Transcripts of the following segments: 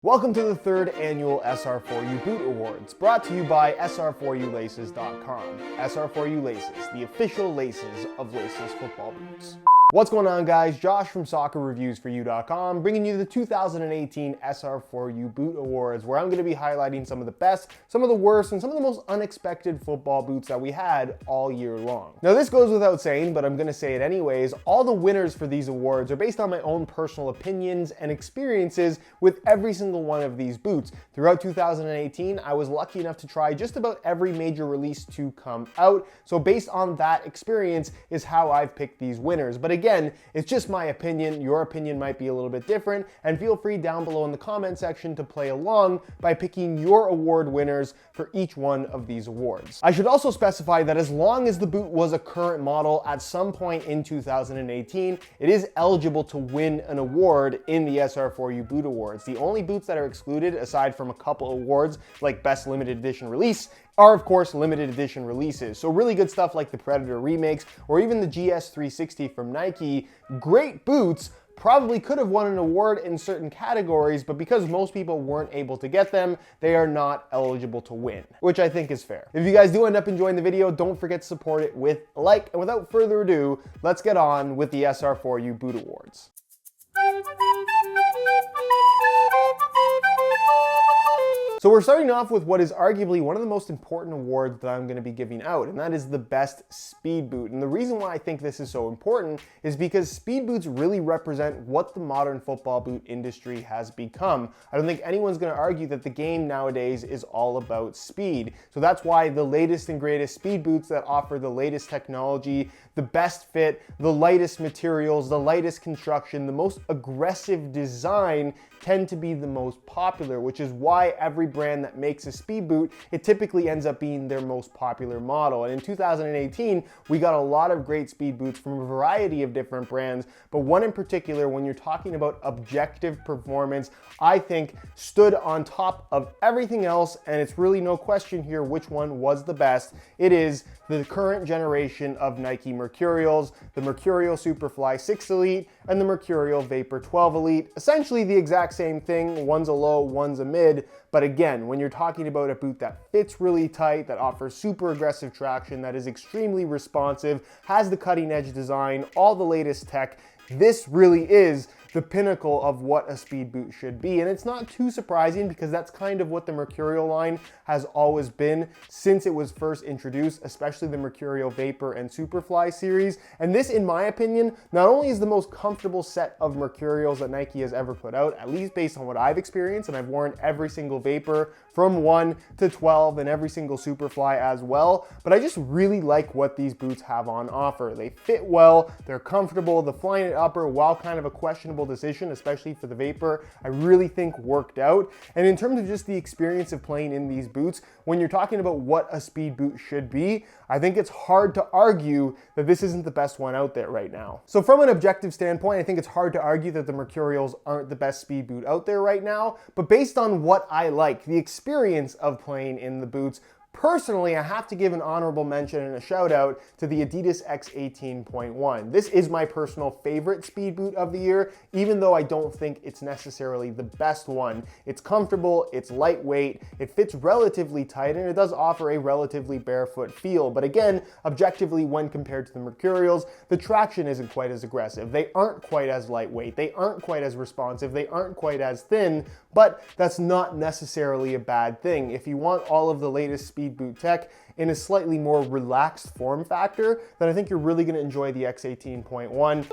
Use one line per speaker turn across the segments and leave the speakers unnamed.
Welcome to the third annual SR4U Boot Awards, brought to you by SR4ULaces.com. SR4U Laces, the official laces of laceless football boots. What's going on, guys? Josh from SoccerReviewsForYou.com, bringing you the 2018 SR4U Boot Awards, where I'm going to be highlighting some of the best, some of the worst, and some of the most unexpected football boots that we had all year long. Now, this goes without saying, but I'm going to say it anyways. All the winners for these awards are based on my own personal opinions and experiences with every single one of these boots. Throughout 2018, I was lucky enough to try just about every major release to come out. So based on that experience is how I've picked these winners. But again, it's just my opinion. Your opinion might be a little bit different, and feel free down below in the comment section to play along by picking your award winners for each one of these awards. I should also specify that as long as the boot was a current model at some point in 2018, it is eligible to win an award in the SR4U Boot Awards. The only boots that are excluded, aside from a couple awards like Best Limited Edition Release, are of course limited edition releases. So really good stuff like the Predator remakes or even the GS360 from Nike, great boots, probably could have won an award in certain categories, but because most people weren't able to get them, they are not eligible to win, which I think is fair. If you guys do end up enjoying the video, don't forget to support it with a like, and without further ado, let's get on with the SR4U Boot Awards. So we're starting off with what is arguably one of the most important awards that I'm going to be giving out, and that is the best speed boot. And the reason why I think this is so important is because speed boots really represent what the modern football boot industry has become. I don't think anyone's going to argue that the game nowadays is all about speed. So that's why the latest and greatest speed boots that offer the latest technology, the best fit, the lightest materials, the lightest construction, the most aggressive design tend to be the most popular, which is why every brand that makes a speed boot, it typically ends up being their most popular model. And in 2018, we got a lot of great speed boots from a variety of different brands, but one in particular, when you're talking about objective performance, I think stood on top of everything else, and it's really no question here which one was the best. It is the current generation of Nike Mercurials, the Mercurial Superfly 6 Elite and the Mercurial Vapor 12 Elite. Essentially the exact same thing, one's a low, one's a mid, but again, when you're talking about a boot that fits really tight, that offers super aggressive traction, that is extremely responsive, has the cutting edge design, all the latest tech, this really is the pinnacle of what a speed boot should be. And it's not too surprising because that's kind of what the Mercurial line has always been since it was first introduced, especially the Mercurial Vapor and Superfly series. And this, in my opinion, not only is the most comfortable set of Mercurials that Nike has ever put out, at least based on what I've experienced, and I've worn every single Vapor from 1 to 12 and every single Superfly as well, but I just really like what these boots have on offer. They fit well, they're comfortable, the flying it upper, while kind of a questionable decision, especially for the Vapor, I really think worked out. And in terms of just the experience of playing in these boots, when you're talking about what a speed boot should be, I think it's hard to argue that this isn't the best one out there right now. So from an objective standpoint, I think it's hard to argue that the Mercurials aren't the best speed boot out there right now, but based on what I like, the experience of playing in the boots, personally, I have to give an honorable mention and a shout out to the Adidas X18.1. This is my personal favorite speed boot of the year, even though I don't think it's necessarily the best one. It's comfortable, it's lightweight, it fits relatively tight, and it does offer a relatively barefoot feel. But again, objectively, when compared to the Mercurials, the traction isn't quite as aggressive. They aren't quite as lightweight, they aren't quite as responsive, they aren't quite as thin, but that's not necessarily a bad thing. If you want all of the latest speed boot tech in a slightly more relaxed form factor, then I think you're really going to enjoy the X18.1.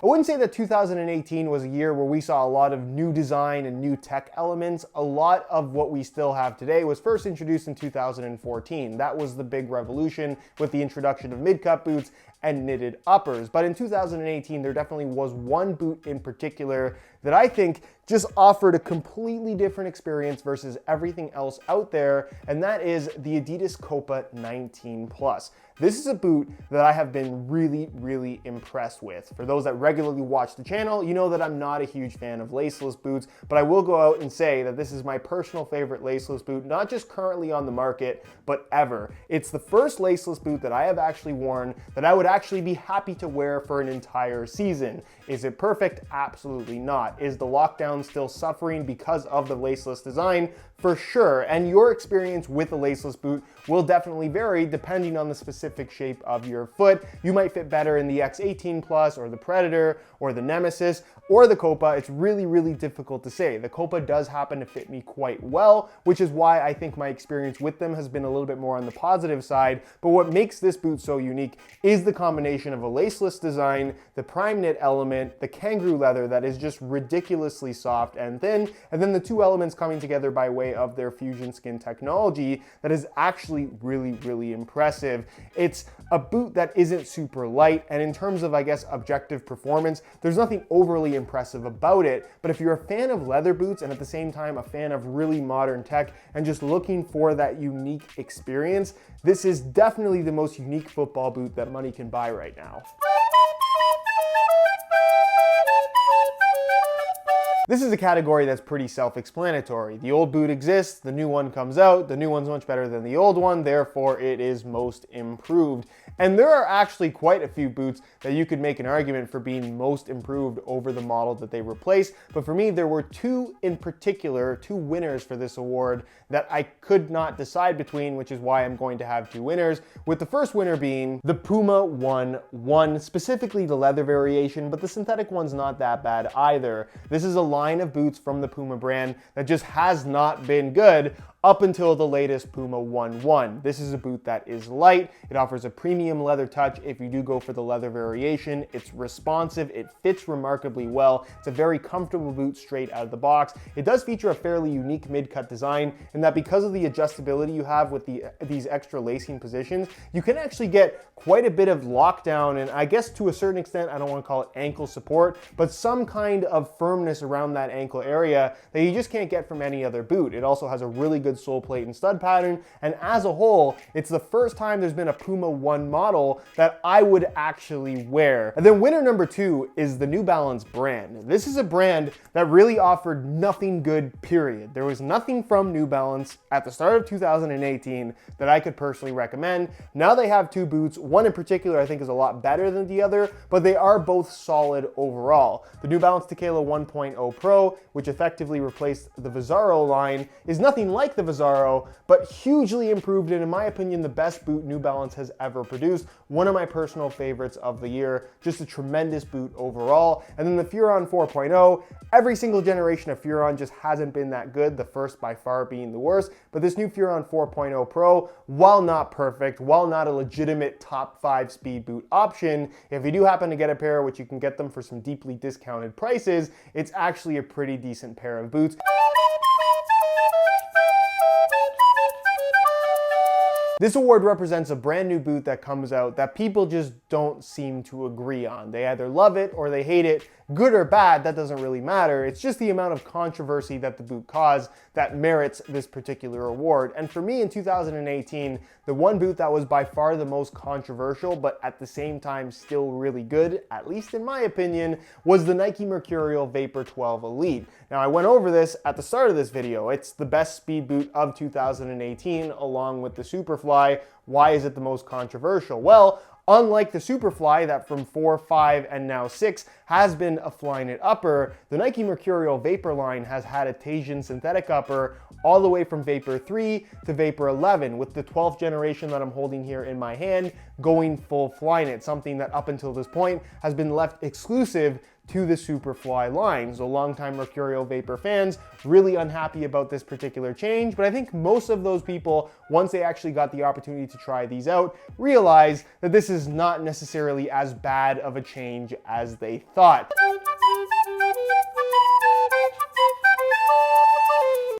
I wouldn't say that 2018 was a year where we saw a lot of new design and new tech elements. A lot of what we still have today was first introduced in 2014. That was the big revolution with the introduction of mid-cut boots and knitted uppers. But in 2018, there definitely was one boot in particular that I think just offered a completely different experience versus everything else out there, and that is the Adidas Copa 19 Plus. This is a boot that I have been really impressed with. For those that regularly watch the channel, you know that I'm not a huge fan of laceless boots, but I will go out and say that this is my personal favorite laceless boot, not just currently on the market, but ever. It's the first laceless boot that I have actually worn that I would actually be happy to wear for an entire season. Is it perfect? Absolutely not. Is the lockdown still suffering because of the laceless design? For sure, and your experience with a laceless boot will definitely vary depending on the specific shape of your foot. You might fit better in the X18 Plus or the Predator or the Nemesis or the Copa. It's really, really difficult to say. The Copa does happen to fit me quite well, which is why I think my experience with them has been a little bit more on the positive side. But what makes this boot so unique is the combination of a laceless design, the prime knit element, the kangaroo leather that is just ridiculously soft and thin, and then the two elements coming together by way of their fusion skin technology that is actually really, really impressive. It's a boot that isn't super light, and in terms of, I guess, objective performance, there's nothing overly impressive about it. But if you're a fan of leather boots and at the same time a fan of really modern tech and just looking for that unique experience, this is definitely the most unique football boot that money can buy right now. This is a category that's pretty self-explanatory. The old boot exists, the new one comes out, the new one's much better than the old one, therefore it is most improved. And there are actually quite a few boots that you could make an argument for being most improved over the model that they replace, but for me there were two in particular, two winners for this award that I could not decide between, which is why I'm going to have two winners, with the first winner being the Puma 1, specifically the leather variation, but the synthetic one's not that bad either. This is a line of boots from the Puma brand that just has not been good up until the latest Puma 1. This is a boot that is light. It offers a premium leather touch if you do go for the leather variation. It's responsive, it fits remarkably well. It's a very comfortable boot straight out of the box. It does feature a fairly unique mid-cut design in that because of the adjustability you have with these extra lacing positions, you can actually get quite a bit of lockdown and I guess to a certain extent, I don't want to call it ankle support, but some kind of firmness around that ankle area that you just can't get from any other boot. It also has a really good sole plate and stud pattern, and as a whole, it's the first time there's been a Puma 1 model that I would actually wear. And then winner number 2 is the New Balance brand. This is a brand that really offered nothing good, period. There was nothing from New Balance at the start of 2018 that I could personally recommend. Now they have two boots. One in particular I think is a lot better than the other, but they are both solid overall. The New Balance Tequila 1.0 Pro, which effectively replaced the Vizaro line, is nothing like the Vizaro, but hugely improved and in my opinion the best boot New Balance has ever produced. One of my personal favorites of the year, just a tremendous boot overall. And then the Furon 4.0, every single generation of Furon just hasn't been that good, the first by far being the worst, but this new Furon 4.0 Pro, while not perfect, while not a legitimate top 5 speed boot option, if you do happen to get a pair, which you can get them for some deeply discounted prices, it's actually a pretty decent pair of boots. This award represents a brand new boot that comes out that people just don't seem to agree on. They either love it or they hate it. Good or bad, that doesn't really matter. It's just the amount of controversy that the boot caused that merits this particular award. And for me in 2018, the one boot that was by far the most controversial, but at the same time still really good, at least in my opinion, was the Nike Mercurial Vapor 12 Elite. Now I went over this at the start of this video. It's the best speed boot of 2018 along with the Superfly. Why is it the most controversial? Well, unlike the Superfly that from 4, 5, and now 6 has been a Flyknit upper, the Nike Mercurial Vapor line has had a Teijin synthetic upper all the way from Vapor 3 to Vapor 11, with the 12th generation that I'm holding here in my hand going full Flyknit, something that up until this point has been left exclusive to the Superfly line. So longtime Mercurial Vapor fans really unhappy about this particular change, but I think most of those people, once they actually got the opportunity to try these out, realize that this is not necessarily as bad of a change as they thought.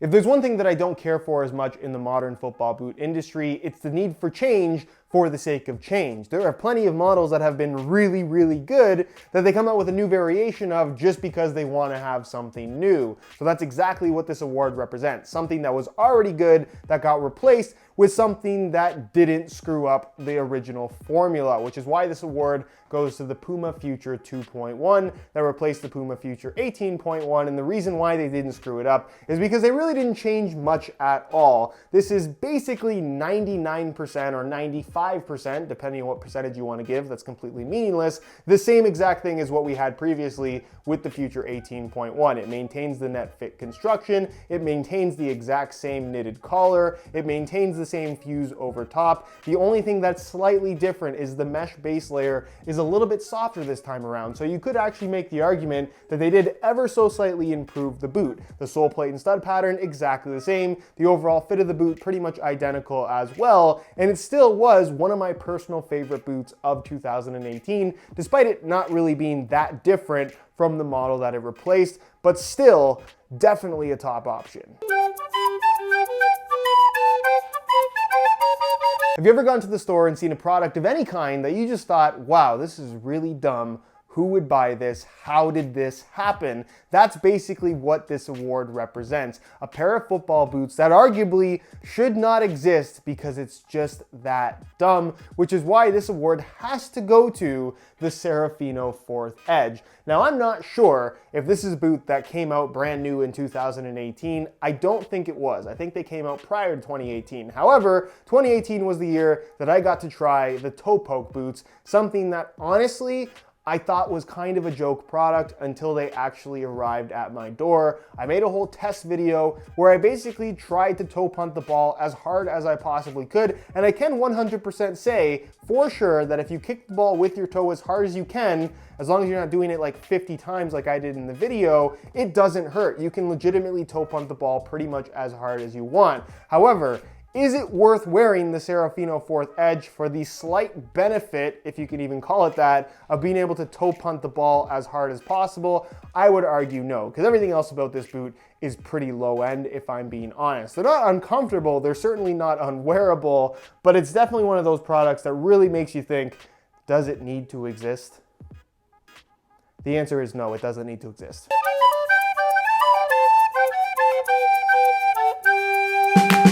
If there's one thing that I don't care for as much in the modern football boot industry, it's the need for change for the sake of change. There are plenty of models that have been really, really good that they come out with a new variation of just because they want to have something new. So that's exactly what this award represents. Something that was already good that got replaced with something that didn't screw up the original formula, which is why this award goes to the Puma Future 2.1 that replaced the Puma Future 18.1. And the reason why they didn't screw it up is because they really didn't change much at all. This is basically 99% or 95% 5%, depending on what percentage you want to give. That's completely meaningless. The same exact thing as what we had previously with the Future 18.1. It maintains the net fit construction. It maintains the exact same knitted collar. It maintains the same fuse over top. The only thing that's slightly different is the mesh base layer is a little bit softer this time around. So you could actually make the argument that they did ever so slightly improve the boot. The sole plate and stud pattern, exactly the same. The overall fit of the boot, pretty much identical as well. And it still was one of my personal favorite boots of 2018, despite it not really being that different from the model that it replaced, but still definitely a top option. Have you ever gone to the store and seen a product of any kind that you just thought, wow, this is really dumb? Who would buy this? How did this happen? That's basically what this award represents. A pair of football boots that arguably should not exist because it's just that dumb, which is why this award has to go to the Serafino 4th Edge. Now, I'm not sure if this is a boot that came out brand new in 2018. I don't think it was. I think they came out prior to 2018. However, 2018 was the year that I got to try the toe poke boots, something that honestly, I thought was kind of a joke product until they actually arrived at my door. I made a whole test video where I basically tried to toe punt the ball as hard as I possibly could, and I can 100% say for sure that if you kick the ball with your toe as hard as you can, as long as you're not doing it like 50 times like I did in the video, it doesn't hurt. You can legitimately toe punt the ball pretty much as hard as you want. However, is it worth wearing the Serafino 4th Edge for the slight benefit, if you could even call it that, of being able to toe punt the ball as hard as possible? I would argue no, because everything else about this boot is pretty low end, if I'm being honest. They're not uncomfortable, they're certainly not unwearable, but it's definitely one of those products that really makes you think, does it need to exist? The answer is no, it doesn't need to exist.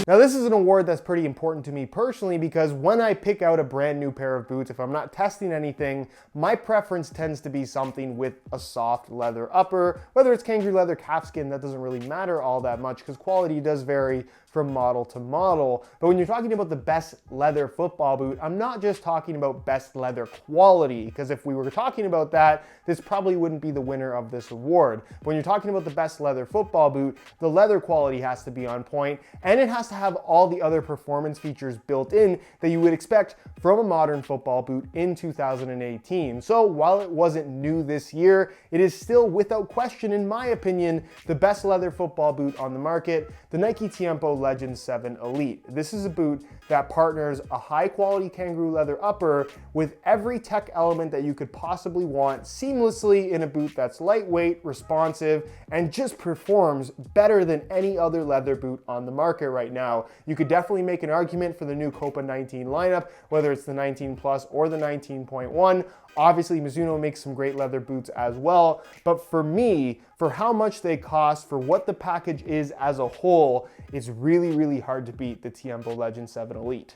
Now, this is an award that's pretty important to me personally because when I pick out a brand new pair of boots, if I'm not testing anything, my preference tends to be something with a soft leather upper. Whether it's kangaroo leather, calfskin, that doesn't really matter all that much because quality does vary from model to model. But when you're talking about the best leather football boot, I'm not just talking about best leather quality, because if we were talking about that, this probably wouldn't be the winner of this award. But when you're talking about the best leather football boot, the leather quality has to be on point, and it has to have all the other performance features built in that you would expect from a modern football boot in 2018. So while it wasn't new this year, it is still without question, in my opinion, the best leather football boot on the market, the Nike Tiempo Legend 7 Elite. This is a boot that partners a high quality kangaroo leather upper with every tech element that you could possibly want seamlessly in a boot that's lightweight, responsive, and just performs better than any other leather boot on the market right now. You could definitely make an argument for the new Copa 19 lineup, whether it's the 19 Plus or the 19.1. Obviously, Mizuno makes some great leather boots as well, but for me, for how much they cost, for what the package is as a whole, it's really, really hard to beat the Tiempo Legend 7 Elite.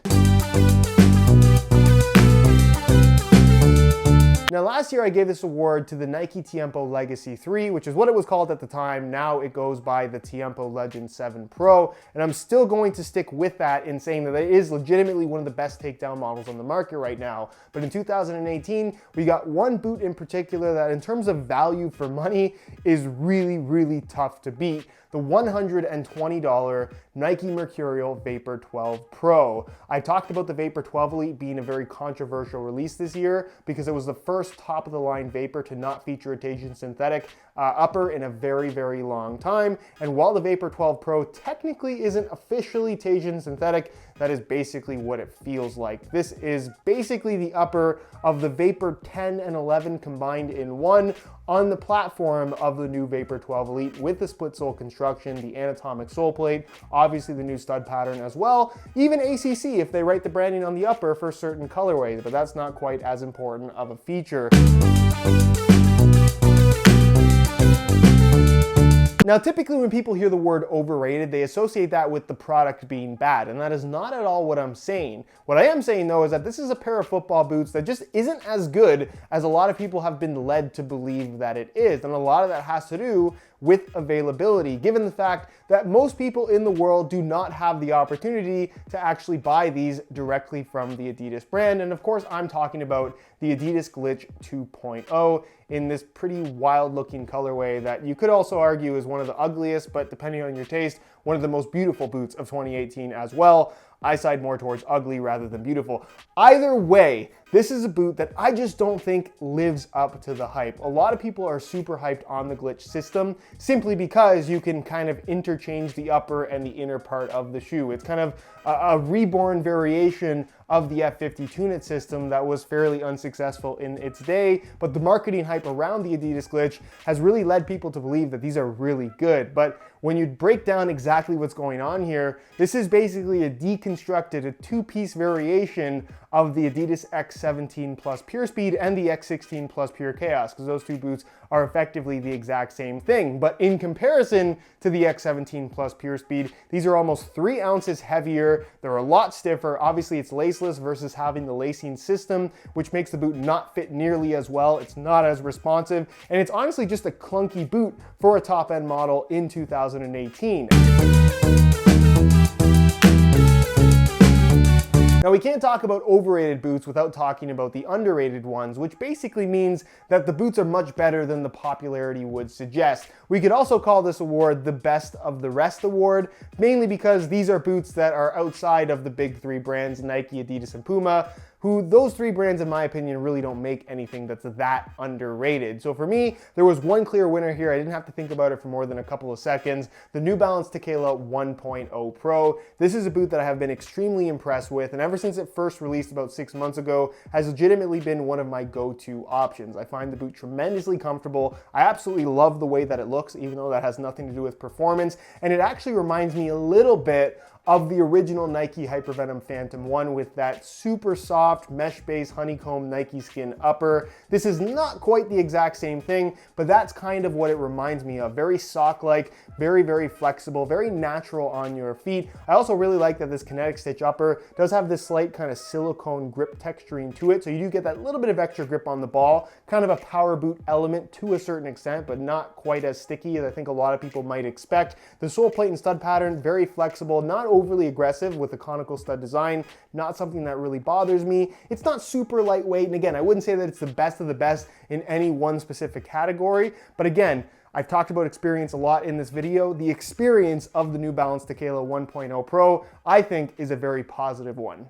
Now, last year I gave this award to the Nike Tiempo Legacy 3, which is what it was called at the time. Now it goes by the Tiempo Legend 7 Pro, and I'm still going to stick with that in saying that it is legitimately one of the best takedown models on the market right now. But in 2018, we got one boot in particular that in terms of value for money is really, really tough to beat. The $120 Nike Mercurial Vapor 12 Pro. I talked about the Vapor 12 Elite being a very controversial release this year because it was the first top-of-the-line Vapor to not feature a Teijin synthetic upper in a very, very long time. And while the Vapor 12 Pro technically isn't officially Teijin synthetic, that is basically what it feels like. This is basically the upper of the Vapor 10 and 11 combined in one on the platform of the new Vapor 12 Elite with the split sole construction, the anatomic sole plate, obviously the new stud pattern as well, even ACC if they write the branding on the upper for certain colorways, but that's not quite as important of a feature. Now, typically when people hear the word overrated, they associate that with the product being bad, and that is not at all what I'm saying. What I am saying, though, is that this is a pair of football boots that just isn't as good as a lot of people have been led to believe that it is, and a lot of that has to do with availability, given the fact that most people in the world do not have the opportunity to actually buy these directly from the Adidas brand. And of course, I'm talking about the Adidas Glitch 2.0 in this pretty wild looking colorway that you could also argue is one of the ugliest, but depending on your taste, one of the most beautiful boots of 2018 as well. I side more towards ugly rather than beautiful. Either way, this is a boot that I just don't think lives up to the hype. A lot of people are super hyped on the Glitch system simply because you can kind of interchange the upper and the inner part of the shoe. It's kind of a reborn variation of the F50 Tune-It system that was fairly unsuccessful in its day, but the marketing hype around the Adidas Glitch has really led people to believe that these are really good. But when you break down exactly what's going on here, this is basically a deconstructed, a two-piece variation of the Adidas X17 Plus Pure Speed and the X16 Plus Pure Chaos, because those two boots are effectively the exact same thing. But in comparison to the X17 Plus Pure Speed, these are almost 3 ounces heavier. They're a lot stiffer. Obviously, it's laceless versus having the lacing system, which makes the boot not fit nearly as well. It's not as responsive, and it's honestly just a clunky boot for a top-end model in 2018. Now, we can't talk about overrated boots without talking about the underrated ones, which basically means that the boots are much better than the popularity would suggest. We could also call this award the Best of the Rest award, mainly because these are boots that are outside of the big 3 brands, Nike, Adidas, and Puma, who those 3 brands, in my opinion, really don't make anything that's that underrated. So for me, there was one clear winner here. I didn't have to think about it for more than a couple of seconds. The New Balance Tequila 1.0 Pro. This is a boot that I have been extremely impressed with, and ever since it first released about 6 months ago, has legitimately been one of my go-to options. I find the boot tremendously comfortable. I absolutely love the way that it looks, even though that has nothing to do with performance, and it actually reminds me a little bit of the original Nike Hypervenom Phantom 1 with that super soft mesh-based honeycomb Nike skin upper. This is not quite the exact same thing, but that's kind of what it reminds me of. Very sock-like, very, very flexible, very natural on your feet. I also really like that this kinetic stitch upper does have this slight kind of silicone grip texturing to it, so you do get that little bit of extra grip on the ball, kind of a power boot element to a certain extent, but not quite as sticky as I think a lot of people might expect. The sole plate and stud pattern, very flexible, not overly aggressive with the conical stud design, not something that really bothers me. It's not super lightweight, and again, I wouldn't say that it's the best of the best in any one specific category, but again, I've talked about experience a lot in this video. The experience of the New Balance Tequila 1.0 Pro, I think, is a very positive one.